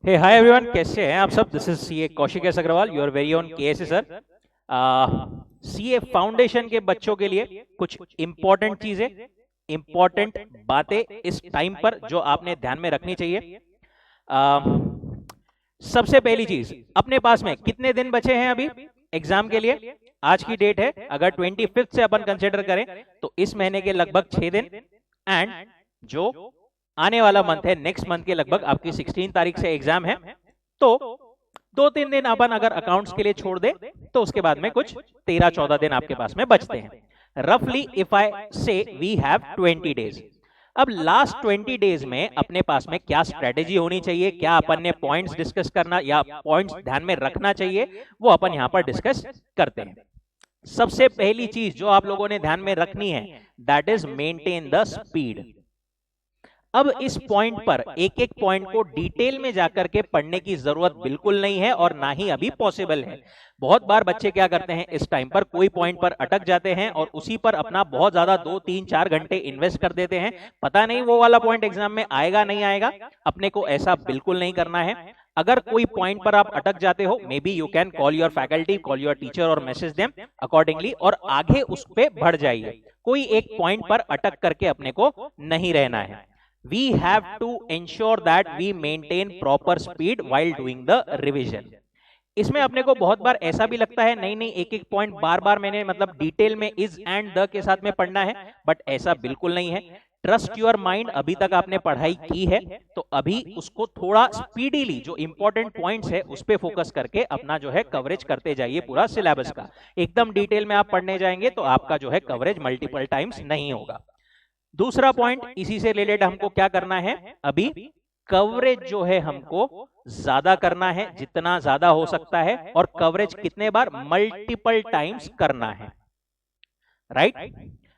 हे hi everyone, कैसे हैं आप सब। This is CA Kaushik S Agrawal, your very own KSA sir. CA foundation के बच्चों के लिए कुछ इंपॉर्टेंट चीजें, इंपॉर्टेंट बातें इस टाइम पर जो आपने ध्यान में रखनी चाहिए। सबसे पहली चीज, अपने पास में कितने दिन बचे हैं अभी एग्जाम के लिए। आज की डेट है, अगर 25 से अपन कंसिडर करें तो इस महीने के लगभग 6 दिन, एंड जो आने वाला मंथ है, नेक्स्ट मंथ के लगभग आपकी 16 तारीख से एग्जाम है। तो 2-3 दिन अपन अगर अकाउंट्स के लिए छोड़ दे तो उसके बाद में कुछ 13-14 दिन आपके पास में बचते हैं। रफली इफ आई से वी हैव 20 डेज। अब लास्ट 20 डेज में अपने पास में क्या स्ट्रेटेजी होनी चाहिए, क्या अपन ने पॉइंट्स डिस्कस करना या पॉइंट्स ध्यान में रखना चाहिए, वो अपन यहां पर डिस्कस करते हैं। सबसे पहली चीज जो आप लोगों ने ध्यान में रखनी है, that is maintain the speed. अब इस पॉइंट पर एक एक पॉइंट को डिटेल में जाकर के पढ़ने की जरूरत बिल्कुल नहीं है और ना ही अभी पॉसिबल है। बहुत बार बच्चे क्या करते हैं, इस टाइम पर कोई पॉइंट पर अटक जाते हैं और उसी पर अपना बहुत ज्यादा 2-3-4 घंटे इन्वेस्ट कर देते हैं। पता नहीं वो वाला पॉइंट एग्जाम में आएगा नहीं आएगा। अपने को ऐसा बिल्कुल नहीं करना है। अगर कोई पॉइंट पर आप अटक जाते हो, may be you can call your faculty, call your teacher और मैसेज देम अकॉर्डिंगली, और आगे उस पर बढ़ जाइए। कोई एक पॉइंट पर अटक करके अपने को नहीं रहना है। We have to ensure that we maintain proper speed while doing the revision. इसमें अपने को बहुत बार ऐसा भी लगता है, नहीं नहीं एक एक पॉइंट बार बार मैंने मतलब डिटेल में इज एंड द के साथ में पढ़ना है, बट ऐसा बिल्कुल नहीं है। ट्रस्ट योर माइंड, अभी तक आपने पढ़ाई की है तो अभी उसको थोड़ा स्पीडीली जो इंपॉर्टेंट पॉइंट्स है उस पर फोकस करके अपना जो है कवरेज करते जाइए पूरा सिलेबस का। एकदम डिटेल में आप पढ़ने जाएंगे तो आपका जो है कवरेज मल्टीपल टाइम्स नहीं होगा। दूसरा पॉइंट इसी से रिलेटेड हमको क्या करना है, अभी कवरेज जो है हमको ज्यादा करना है, जितना ज्यादा हो सकता है, और कवरेज कितने बार, मल्टीपल टाइम्स करना है, right.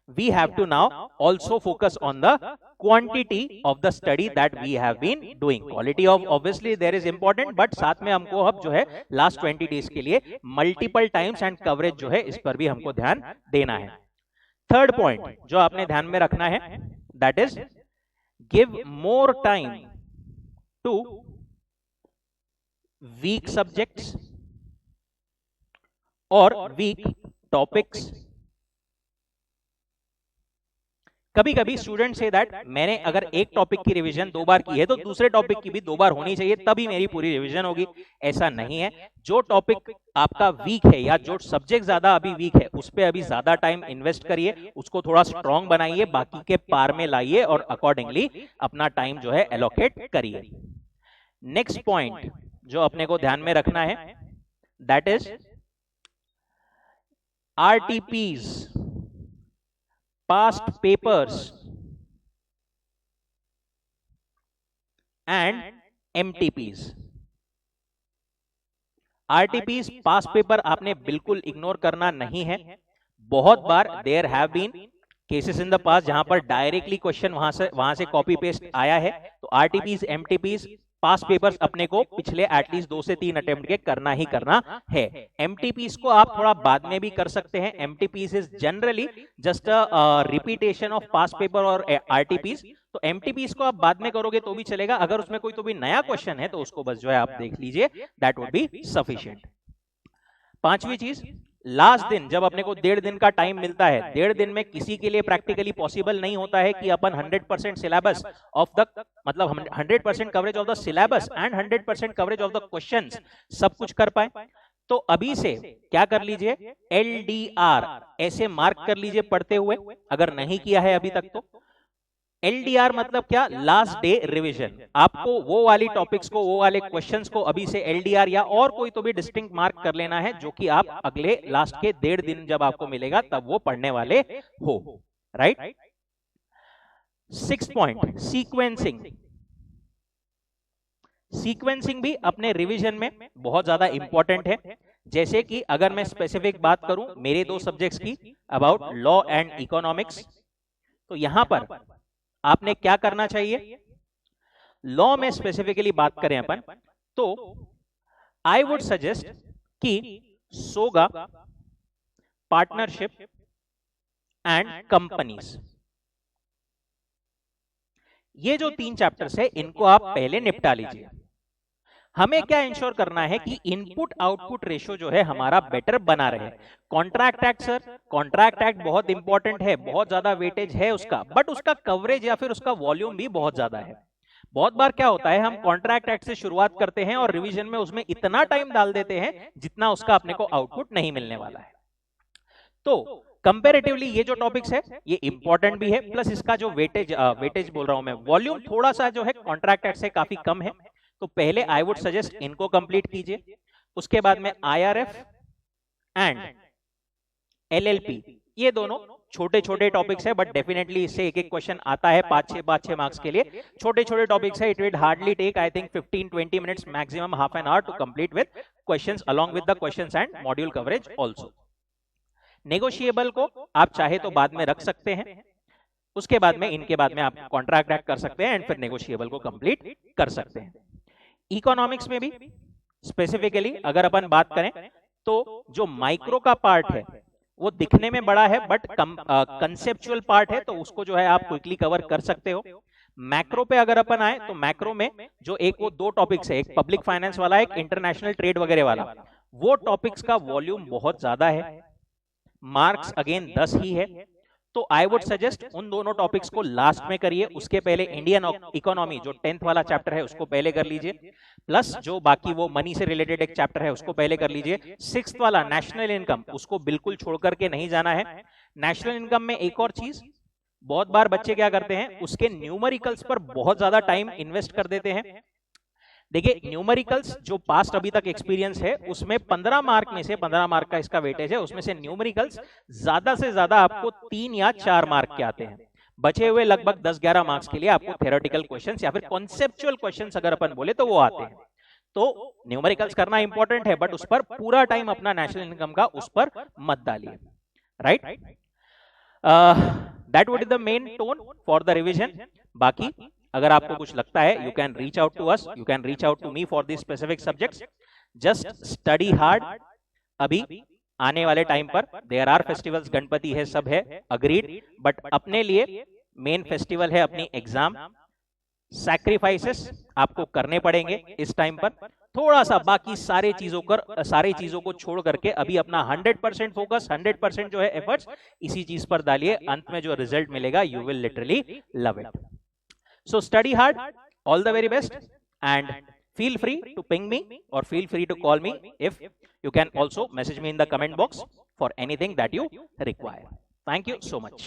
We have to now also focus on the quantity of the study that we have been doing. Quality of obviously there is important, but साथ में हमको अब जो है लास्ट 20 डेज के लिए मल्टीपल टाइम्स एंड कवरेज जो है इस पर भी हमको ध्यान देना है। थर्ड पॉइंट जो आपने ध्यान में रखना है, that is give more time to weak subjects और वीक टॉपिक्स। कभी कभी स्टूडेंट से दैट मैंने अगर एक टॉपिक की रिवीजन 2 बार की है तो दूसरे टॉपिक की भी 2 बार होनी चाहिए, तभी मेरी पूरी रिवीजन होगी। ऐसा नहीं है। जो टॉपिक आपका वीक है या जो सब्जेक्ट ज्यादा अभी वीक है उस पर अभी ज्यादा टाइम इन्वेस्ट करिए, उसको थोड़ा स्ट्रॉन्ग बनाइए, बाकी के पार में लाइए और अकॉर्डिंगली अपना टाइम जो है एलोकेट करिए। नेक्स्ट पॉइंट जो अपने को ध्यान में रखना है, that is RTPs, past papers and MTPs। RTPs past paper आपने बिल्कुल इग्नोर करना नहीं है। बहुत बार there have been cases in the past जहां पर डायरेक्टली क्वेश्चन वहां से कॉपी पेस्ट आया है। तो RTPs MTPs पास्ट पेपर्स अपने को पिछले एटलीस्ट 2 से 3 अटेम्प्ट के करना ही करना है। MTPs को आप थोड़ा बाद में भी कर सकते हैं। MTPs is generally just a repetition of past paper और RTPs। तो MTPs को आप बाद में करोगे तो भी चलेगा, अगर उसमें कोई तो भी नया क्वेश्चन है तो उसको बस जो है आप देख लीजिए, दैट वुड बी सफिशिएंट। पांचवी चीज, लास्ट दिन जब अपने को 1.5 दिन का टाइम मिलता है, 1.5 दिन में किसी के लिए प्रैक्टिकली पॉसिबल नहीं होता है कि अपन 100% सिलेबस ऑफ द मतलब 100% coverage of the syllabus and 100% coverage of the questions सब कुछ कर पाए। तो अभी से क्या कर लीजिए, LDR ऐसे मार्क कर लीजिए पढ़ते हुए, अगर नहीं किया है अभी तक तो। LDR मतलब क्या, लास्ट डे रिवीजन। आपको वो वाली टॉपिक्स को, वो वाले क्वेश्चंस को अभी से LDR या और कोई तो भी डिस्टिंक्ट मार्क कर लेना है, जो कि आप अगले लास्ट के 1.5 दिन जब आपको मिलेगा तब वो पढ़ने वाले हो, राइट। 6 point, sequencing. सीक्वेंसिंग भी अपने रिवीजन में बहुत ज्यादा इंपॉर्टेंट है। जैसे कि अगर मैं स्पेसिफिक बात करूं मेरे 2 सब्जेक्ट्स की, अबाउट लॉ एंड इकोनॉमिक्स, तो यहां पर आपने क्या करना चाहिए, लॉ में स्पेसिफिकली बात करें अपन तो आई वुड सजेस्ट कि सोगा, पार्टनरशिप एंड कंपनीज, ये जो 3 चैप्टर्स है इनको आप पहले निपटा लीजिए। हमें क्या इंश्योर करना है कि इनपुट आउटपुट रेशियो जो है हमारा बेटर बना रहे। Contract act sir, contract act बहुत इंपॉर्टेंट है, बहुत ज्यादा वेटेज है उसका, बट उसका कवरेज या फिर उसका वॉल्यूम भी बहुत ज्यादा है। बहुत बार क्या होता है, हम कॉन्ट्रैक्ट एक्ट से शुरुआत करते हैं और रिवीजन में उसमें इतना टाइम डाल देते हैं जितना उसका अपने को आउटपुट नहीं मिलने वाला है। तो कंपैरेटिवली ये जो टॉपिक्स है ये इंपॉर्टेंट भी है, प्लस इसका जो वेटेज बोल रहा हूं मैं, वॉल्यूम थोड़ा सा जो है कॉन्ट्रैक्ट एक्ट से काफी कम है। तो पहले आई वुड सजेस्ट इनको कंप्लीट कीजिए, उसके बाद में आईआरएफ एंड एलएलपी, ये दोनों छोटे छोटे टॉपिक्स है, बट डेफिनेटली इससे एक एक क्वेश्चन आता है 5-6 मार्क्स के लिए। छोटे छोटे टॉपिक्स है, it will hardly take I think 15-20 minutes, maximum half an hour to complete with questions along with the questions and module coverage also. Negotiable को आप चाहे तो बाद में रख सकते हैं, उसके बाद में इनके बाद में आप कॉन्ट्रैक्ट एक्ट कर सकते हैं एंड फिर नेगोशिएबल को कंप्लीट कर सकते हैं। इकोनॉमिक्स में भी स्पेसिफिकली अगर अपन बात करें तो जो माइक्रो का पार्ट है वो दिखने में बड़ा है, बट कंसेप्चुअल पार्ट है, तो उसको जो है आप क्विकली कवर कर सकते हो। मैक्रो पे अगर अपन आए तो मैक्रो में जो एक वो दो टॉपिक्स है, एक पब्लिक फाइनेंस वाला, एक इंटरनेशनल ट्रेड वगैरह वाला, वो टॉपिक्स का वॉल्यूम बहुत ज्यादा है, मार्क्स अगेन 10 ही है। तो आई वुड सजेस्ट उन दोनों टॉपिक्स को लास्ट में करिए, उसके पहले इंडियन इकोनॉमी जो 10th वाला चैप्टर है उसको पहले कर लीजिए, प्लस जो बाकी वो मनी से रिलेटेड एक चैप्टर है उसको पहले कर लीजिए। 6th वाला नेशनल इनकम, उसको बिल्कुल छोड़ करके नहीं जाना है। नेशनल इनकम में एक और चीज, बहुत बार बच्चे क्या करते हैं, उसके न्यूमेरिकल्स पर बहुत ज्यादा टाइम इन्वेस्ट कर देते हैं। देखिए न्यूमेरिकल्स जो पास्ट अभी तक एक्सपीरियंस है उसमें 15 मार्क में से 15 मार्क का इसका वेटेज है, उसमें से न्यूमेरिकल्स ज्यादा से ज्यादा आपको 3 या 4 मार्क के आते हैं। बचे हुए लगभग 10-11 मार्क्स के लिए आपको थ्योरेटिकल क्वेश्चंस या फिर कॉन्सेप्चुअल क्वेश्चंस अगर अपन बोले तो वो आते हैं। तो न्यूमेरिकल्स करना इंपॉर्टेंट है, बट उस पर पूरा टाइम अपना नेशनल इनकम का उस पर मत डालिए, right. That would be the main tone for the revision. बाकी अगर आपको कुछ लगता है, you can reach out to us, you can reach out to me for this specific subjects. Just study hard. अभी आने वाले टाइम पर देयर आर फेस्टिवल्स, गणपति है, सब है, अग्रीड, बट अपने लिए मेन फेस्टिवल है अपनी एग्जाम। सैक्रिफाइसेस आपको करने पड़ेंगे इस टाइम पर, थोड़ा सा बाकी सारी चीजों को छोड़ करके अभी अपना 100% फोकस, 100% जो है एफर्ट्स इसी चीज पर डालिए। अंत में जो रिजल्ट मिलेगा you will literally love it. So study hard, all the very best, and feel free to ping me or feel free to call me. If you can also message me in the comment box for anything that you require. Thank you so much.